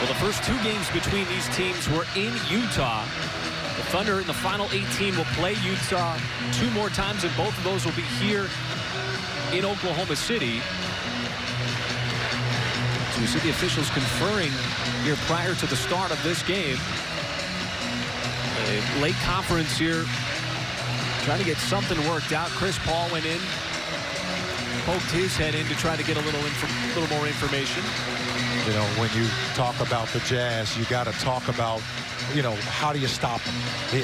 Well, the first 2 games between these teams were in Utah. The Thunder in the final 18 will play Utah 2 more times, and both of those will be here in Oklahoma City. So you see the officials conferring here prior to the start of this game. A late conference here, trying to get something worked out. Chris Paul went in, poked his head in to try to get a little more information. You know, when you talk about the Jazz, you got to talk about, you know, how do you stop him?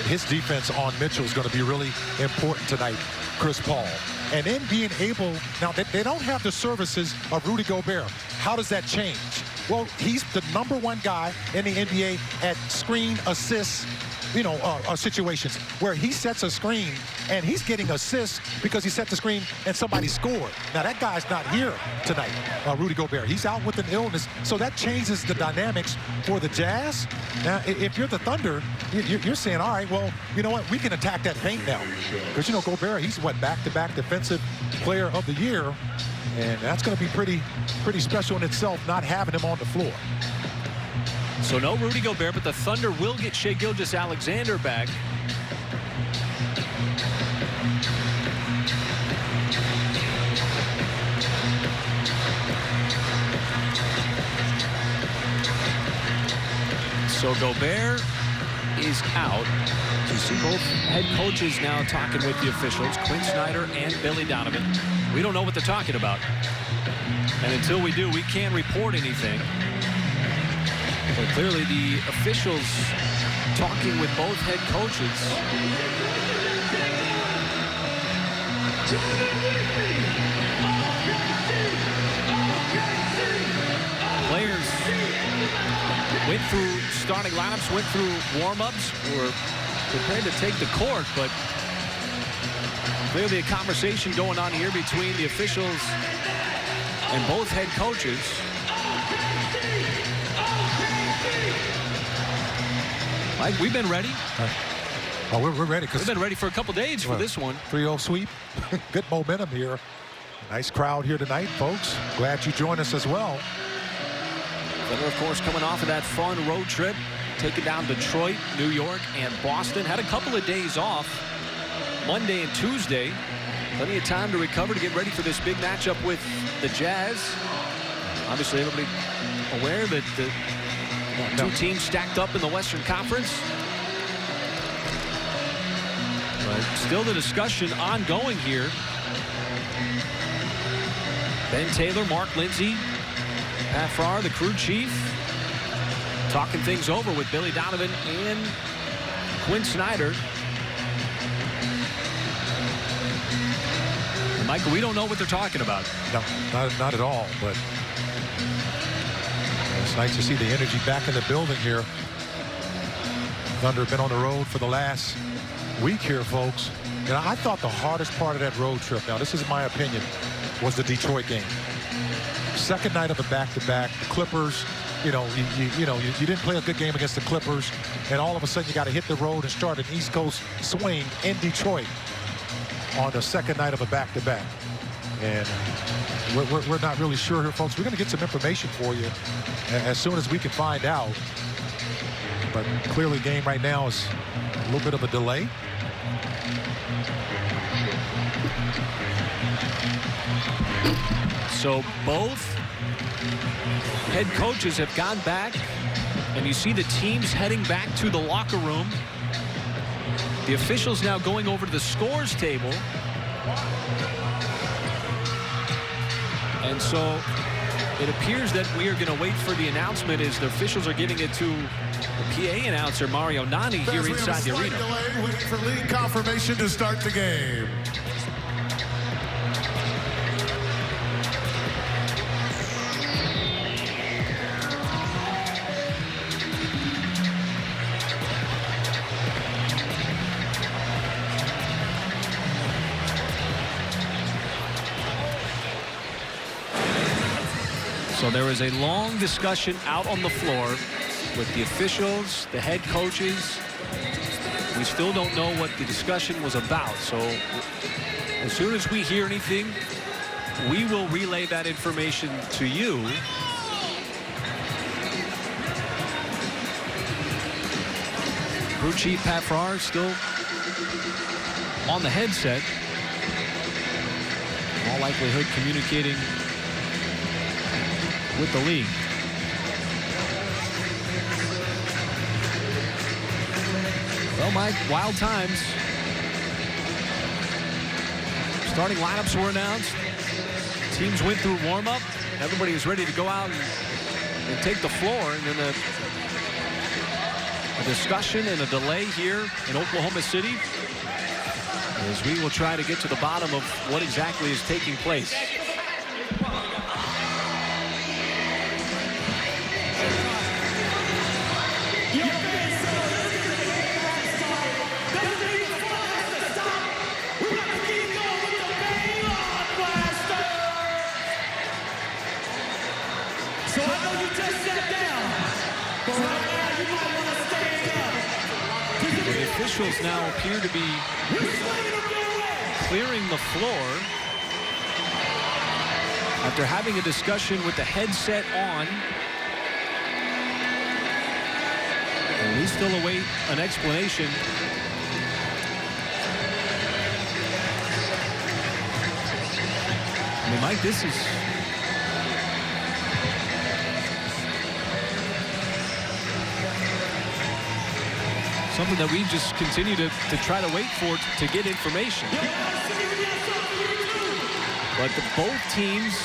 His defense on Mitchell is going to be really important tonight, Chris Paul. And then being able, now they don't have the services of Rudy Gobert. How does that change? Well, he's the #1 guy in the NBA at screen assists, you know, situations where he sets a screen and he's getting assists because he set the screen and somebody scored. Now that guy's not here tonight, Rudy Gobert. He's out with an illness, so that changes the dynamics for the Jazz. Now, if you're the Thunder, you're saying, all right, well, you know what, we can attack that paint now. Because, you know, Gobert, he's what, back-to-back defensive player of the year, and that's going to be pretty special in itself, not having him on the floor. So no Rudy Gobert, but the Thunder will get Shai Gilgeous-Alexander back. So Gobert is out. You see both head coaches now talking with the officials, Quinn Snyder and Billy Donovan. We don't know what they're talking about. And until we do, we can't report anything. But clearly the officials talking with both head coaches. Players went through starting lineups, went through warm-ups, were prepared to take the court, but clearly a conversation going on here between the officials and both head coaches. Mike, we've been ready. Oh, we're ready. We've been ready for a couple days for this one. 3-0 sweep. Good momentum here. Nice crowd here tonight, folks. Glad you joined us as well. Thunder, of course, coming off of that fun road trip, taking down Detroit, New York, and Boston. Had a couple of days off, Monday and Tuesday. Plenty of time to recover to get ready for this big matchup with the Jazz. Obviously, everybody aware that the two teams stacked up in the Western Conference. But still the discussion ongoing here. Ben Taylor, Mark Lindsay, Pat Farrar, the crew chief, talking things over with Billy Donovan and Quinn Snyder. And Michael, we don't know what they're talking about. No, not at all, but it's nice to see the energy back in the building here. Thunder have been on the road for the last week here, folks. And I thought the hardest part of that road trip, now this is my opinion, was the Detroit game. Second night of a back-to-back. The Clippers, you didn't play a good game against the Clippers, and all of a sudden you got to hit the road and start an East Coast swing in Detroit on the second night of a back-to-back. And we're not really sure here, folks. We're going to get some information for you as soon as we can find out. But clearly the game right now is a little bit of a delay. So both head coaches have gone back, and you see the teams heading back to the locker room. The officials now going over to the scores table. And so it appears that we are going to wait for the announcement as the officials are giving it to the PA announcer, Mario Nani, here inside the arena. Delay, waiting for lead confirmation to start the game. So there is a long discussion out on the floor with the officials, the head coaches. We still don't know what the discussion was about. So as soon as we hear anything, we will relay that information to you. Crew chief Pat Farrar still on the headset. In all likelihood communicating with the league. Well, Mike, wild times. Starting lineups were announced. Teams went through warm-up. Everybody was ready to go out and take the floor. And then a discussion and a delay here in Oklahoma City as we will try to get to the bottom of what exactly is taking place. So I know you just sat down, but right now you might want to stand up. The officials now appear to be clearing the floor after having a discussion with the headset on. And we still await an explanation. I mean, Mike, this is something that we just continue to try to wait for to get information. But both teams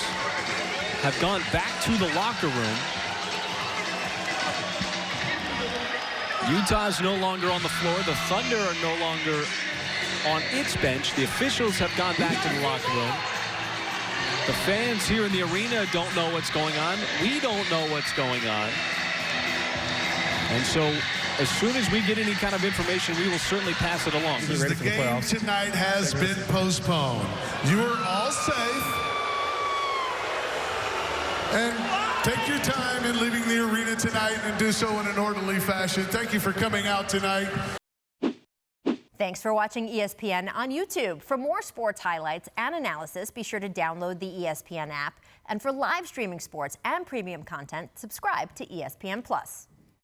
have gone back to the locker room. Utah's no longer on the floor. The Thunder are no longer on its bench. The officials have gone back to the locker room. The fans here in the arena don't know what's going on. We don't know what's going on. And so as soon as we get any kind of information, we will certainly pass it along. The game tonight has been postponed. You are all safe. And take your time in leaving the arena tonight and do so in an orderly fashion. Thank you for coming out tonight. Thanks for watching ESPN on YouTube. For more sports highlights and analysis, be sure to download the ESPN app. And for live streaming sports and premium content, subscribe to ESPN+.